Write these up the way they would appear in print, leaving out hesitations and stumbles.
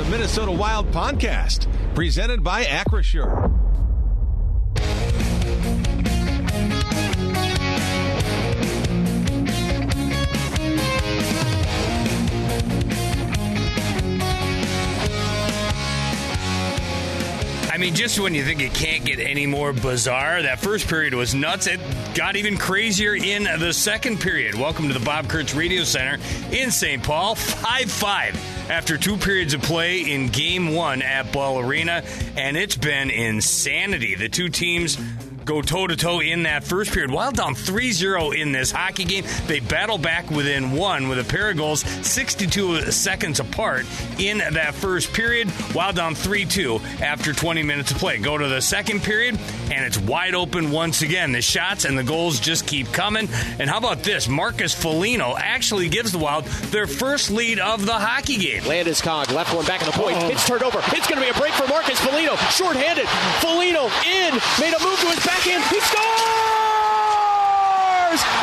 the Minnesota Wild podcast, presented by Acrisure. I mean, just when you think it can't get any more bizarre, that first period was nuts. It got even crazier in the second period. Welcome to the Bob Kurtz Radio Center in St. Paul. 5-5 after 2 periods of play in Game 1 at Ball Arena, and it's been insanity. The two teams go toe-to-toe in that first period. Wild down 3-0 in this hockey game. They battle back within 1 with a pair of goals 62 seconds apart in that first period. Wild down 3-2 after 20 minutes of play. Go to the second period, and it's wide open once again. The shots and the goals just keep coming. And how about this? Marcus Foligno actually gives the Wild their first lead of the hockey game. Landeskog, left one back on the point. It's turned over. It's going to be a break for Marcus Foligno. Short-handed. Foligno in. Made a move to his backhand. He scores!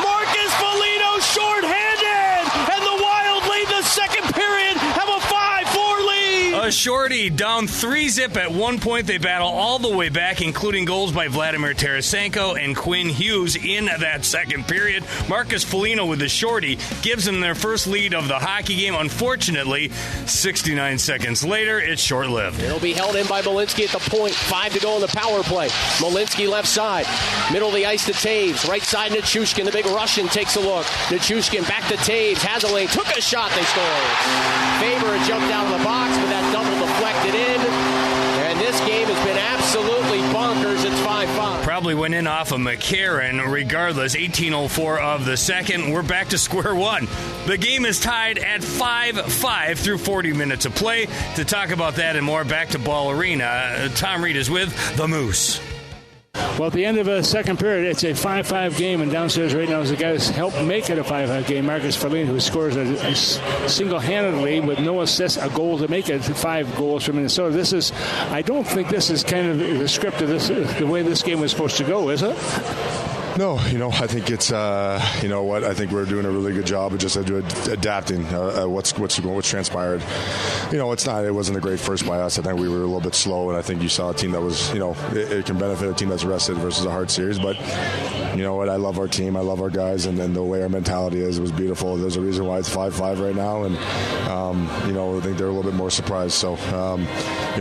Marcus Foligno short-handed. And the Wild lead the second period. Have a 5-4 lead. A shorty down 3-0 at one point. They battle all the way back, including goals by Vladimir Tarasenko and Quinn Hughes in that second period. Marcus Foligno with the shorty gives them their first lead of the hockey game. Unfortunately, 69 seconds later, it's short-lived. It'll be held in by Malinsky at the point. 5 to go in the power play. Malinsky left side. Middle of the ice to Taves. Right side Nichushkin. The big Russian takes a look. Nichushkin back to Taves. Has a lane. Took a shot. They score. Faber had jumped out of the box, but that double deflected in. And this game has been absolutely bonkers. It's 5-5. Probably went in off of McCarron. Regardless, 18:04 of the second. We're back to square one. The game is tied at 5-5 through 40 minutes of play. To talk about that and more, back to Ball Arena. Tom Reed is with the Moose. Well, at the end of a second period, it's a 5-5 game, and downstairs right now is the guy who's helped make it a 5-5 game, Marcus Foligno, who scores a single-handedly with no assist, a goal to make it 5 goals for Minnesota. I don't think this is kind of the script of this, the way this game was supposed to go, is it? No, I think it's, I think we're doing a really good job of just adapting what's transpired. It wasn't a great first by us. I think we were a little bit slow, and I think you saw a team that was, it can benefit a team that's rested versus a hard series. But you know what? I love our team. I love our guys, and the way our mentality is, it was beautiful. There's a reason why it's 5-5 right now, and, I think they're a little bit more surprised. So,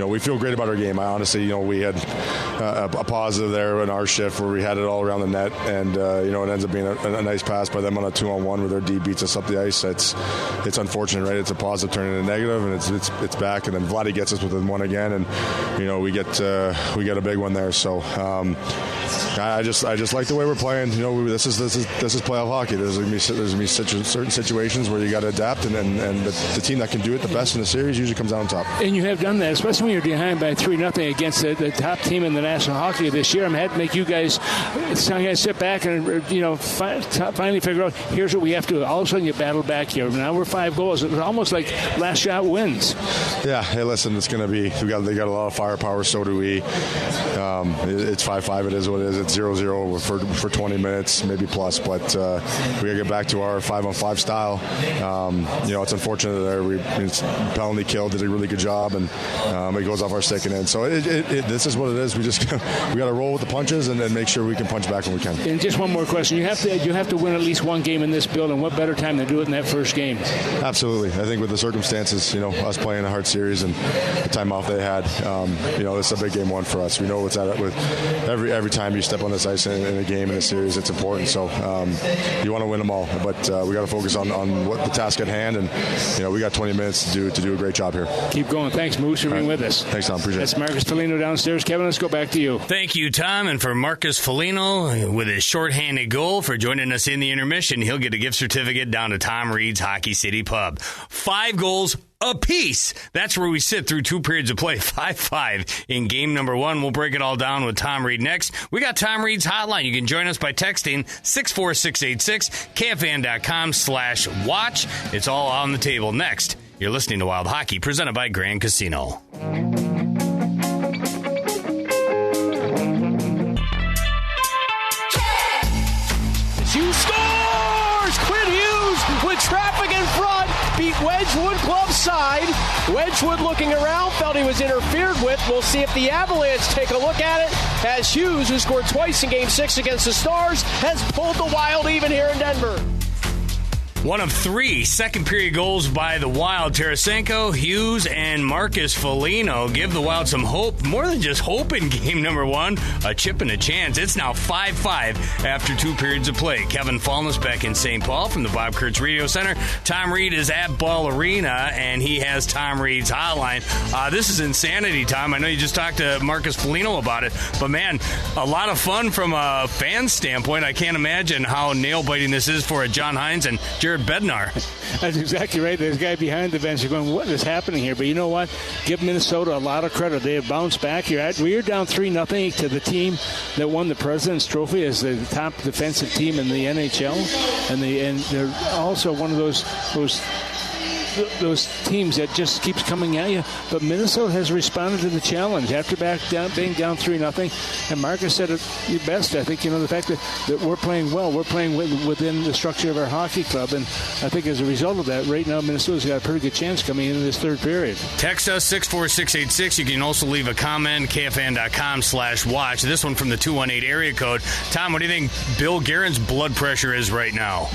we feel great about our game. I honestly, we had a positive there in our shift where we had it all around the net. And, it ends up being a nice pass by them on a 2-on-1 where their D beats us up the ice. It's unfortunate, right? It's a positive turning into a negative, and it's back. And then Vladdy gets us within one again, and, we get a big one there. So I just like the way we're playing. This is playoff hockey. There's going to be certain situations where you got to adapt, and the team that can do it the best in the series usually comes out on top. And you have done that, especially when you're behind by 3-0 against the top team in the National Hockey this year. I had to make you guys sit back and finally figure out here's what we have to do. All of a sudden you battle back here. Now we're 5 goals. It was almost like last shot wins. Yeah. Hey, listen, it's going to be. They got a lot of firepower. So do we. It's 5-5. It is what it is. It's 0-0 for 20 minutes, maybe plus. But we got to get back to our 5-on-5 style. It's unfortunate that penalty kill did a really good job, and it goes off our stick and in. So this is what it is. We got to roll with the punches and then make sure we can punch back when we can. And just one more question. You have to win at least one game in this building. What better time to do it in that first game? Absolutely. I think with the circumstances, us playing a hard series and the time off they had, this is a big game one for us. We know what's at it with every time you step on this ice in a game, in a series, it's important. So you want to win them all. But we got to focus on what the task at hand, and we got 20 minutes to do a great job here. Keep going. Thanks, Moose, for being with us. Thanks, Tom. Appreciate it. That's Marcus Foligno downstairs. Kevin, let's go back to you. Thank you, Tom. And for Marcus Foligno, with his shorthanded goal for joining us in the intermission, he'll get a gift certificate down to Tom Reed's Hockey City Pub. 5 goals apiece. That's where we sit through 2 periods of play. 5-5 in game number 1. We'll break it all down with Tom Reed next. We got Tom Reed's hotline. You can join us by texting 64686, KFAN.com/watch. It's all on the table. Next, you're listening to Wild Hockey, presented by Grand Casino. Hughes scores! Quinn Hughes with traffic in front. Beat Wedgwood Club side. Wedgwood looking around, felt he was interfered with. We'll see if the Avalanche take a look at it, as Hughes, who scored twice in Game 6 against the Stars, has pulled the Wild even here in Denver. One of 3 second-period goals by the Wild. Tarasenko, Hughes, and Marcus Foligno give the Wild some hope. More than just hope in game number 1, a chip and a chance. It's now 5-5 after 2 periods of play. Kevin Foligno's back in St. Paul from the Bob Kurtz Radio Center. Tom Reed is at Ball Arena, and he has Tom Reed's hotline. This is insanity, Tom. I know you just talked to Marcus Foligno about it, but, man, a lot of fun from a fan standpoint. I can't imagine how nail-biting this is for a John Hines and Jared Bednar. That's exactly right. There's a guy behind the bench going, what is happening here? But you know what? Give Minnesota a lot of credit. They have bounced back. We're down 3-0 to the team that won the President's Trophy as the top defensive team in the NHL. And they're also one of those teams that just keeps coming at you. But Minnesota has responded to the challenge after being down 3-0. And Marcus said it best. I think, the fact that we're playing well, we're playing within the structure of our hockey club. And I think as a result of that, right now Minnesota's got a pretty good chance coming into this third period. Text us 64686. You can also leave a comment, kfn.com/watch. This one from the 218 area code. Tom, what do you think Bill Guerin's blood pressure is right now?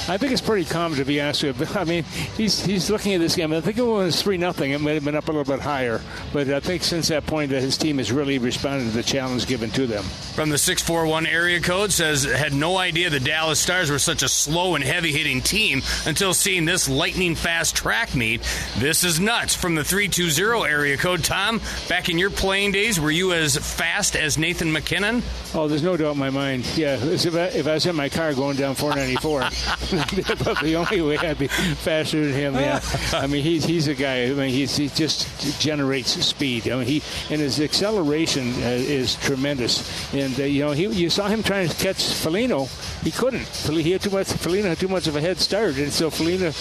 I think it's pretty calm, to be honest with you. I mean, he's looking at this game. I think it was 3-0. It might have been up a little bit higher. But I think since that point that his team has really responded to the challenge given to them. From the 641 area code says, had no idea the Dallas Stars were such a slow and heavy-hitting team until seeing this lightning-fast track meet. This is nuts. From the 320 area code, Tom, back in your playing days, were you as fast as Nathan McKinnon? Oh, there's no doubt in my mind. Yeah, if I was in my car going down 494, the only way I'd be faster than him. Yeah, I mean he's a guy. I mean he just generates speed. I mean and his acceleration is tremendous. And you saw him trying to catch Foligno. He couldn't. Foligno had too much of a head start, and so Foligno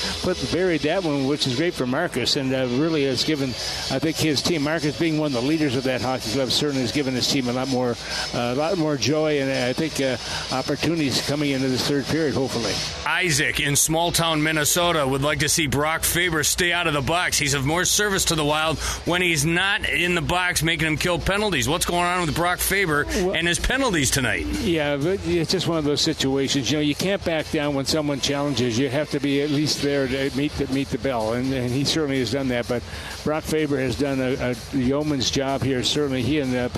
buried that one, which is great for Marcus, and really has given, I think, his team, Marcus being one of the leaders of that hockey club, certainly has given his team a lot more joy, and I think opportunities coming into this third period, hopefully. Isaac in small-town Minnesota would like to see Brock Faber stay out of the box. He's of more service to the Wild when he's not in the box making him kill penalties. What's going on with Brock Faber and his penalties tonight? Yeah, but it's just one of those situations. You can't back down when someone challenges. You have to be at least there to meet the bell, and he certainly has done that. But Brock Faber has done a yeoman's job here. Certainly he and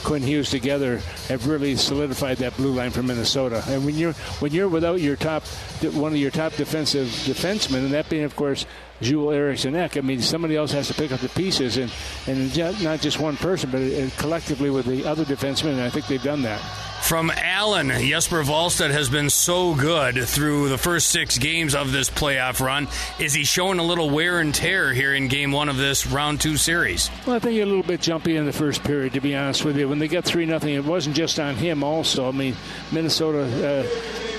Quinn Hughes together have really solidified that blue line for Minnesota. And when you're without one of your top defensive defensemen, and that being, of course, Joel Eriksson-Ek. I mean, somebody else has to pick up the pieces, and not just one person, but collectively with the other defensemen, and I think they've done that. From Allen, Jesper Wallstedt has been so good through the first 6 games of this playoff run. Is he showing a little wear and tear here in Game 1 of this Round 2 series? Well, I think a little bit jumpy in the first period, to be honest with you. When they got 3-0, it wasn't just on him also. I mean, Minnesota...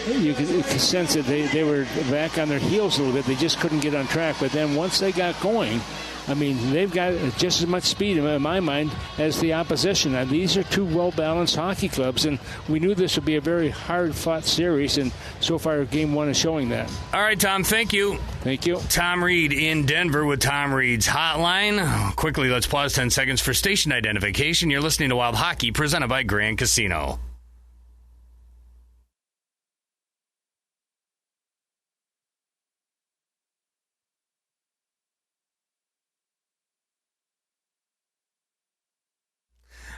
You could sense that they were back on their heels a little bit. They just couldn't get on track. But then once they got going, I mean, they've got just as much speed, in my mind, as the opposition. Now, these are 2 well-balanced hockey clubs, and we knew this would be a very hard-fought series, and so far Game 1 is showing that. All right, Tom, thank you. Thank you. Tom Reed in Denver with Tom Reed's hotline. Quickly, let's pause 10 seconds for station identification. You're listening to Wild Hockey, presented by Grand Casino.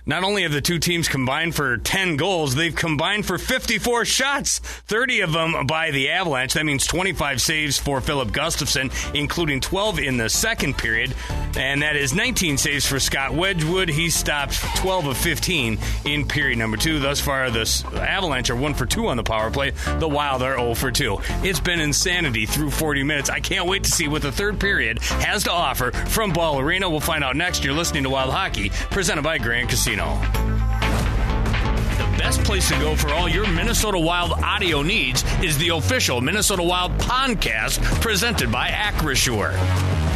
Not only have the two teams combined for 10 goals, they've combined for 54 shots, 30 of them by the Avalanche. That means 25 saves for Philip Gustafsson, including 12 in the second period. And that is 19 saves for Scott Wedgwood. He stopped 12 of 15 in period number 2. Thus far, the Avalanche are 1 for 2 on the power play. The Wild are 0 for 2. It's been insanity through 40 minutes. I can't wait to see what the third period has to offer from Ball Arena. We'll find out next. You're listening to Wild Hockey, presented by Grand Casino. The best place to go for all your Minnesota Wild audio needs is the official Minnesota Wild podcast presented by Acrisure.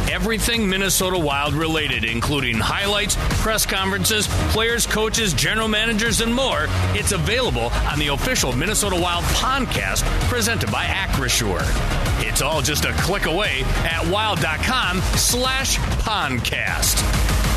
Everything Minnesota Wild related, including highlights, press conferences, players, coaches, general managers, and more. It's available on the official Minnesota Wild podcast presented by Acrisure. It's It's all just a click away at wild.com/podcast.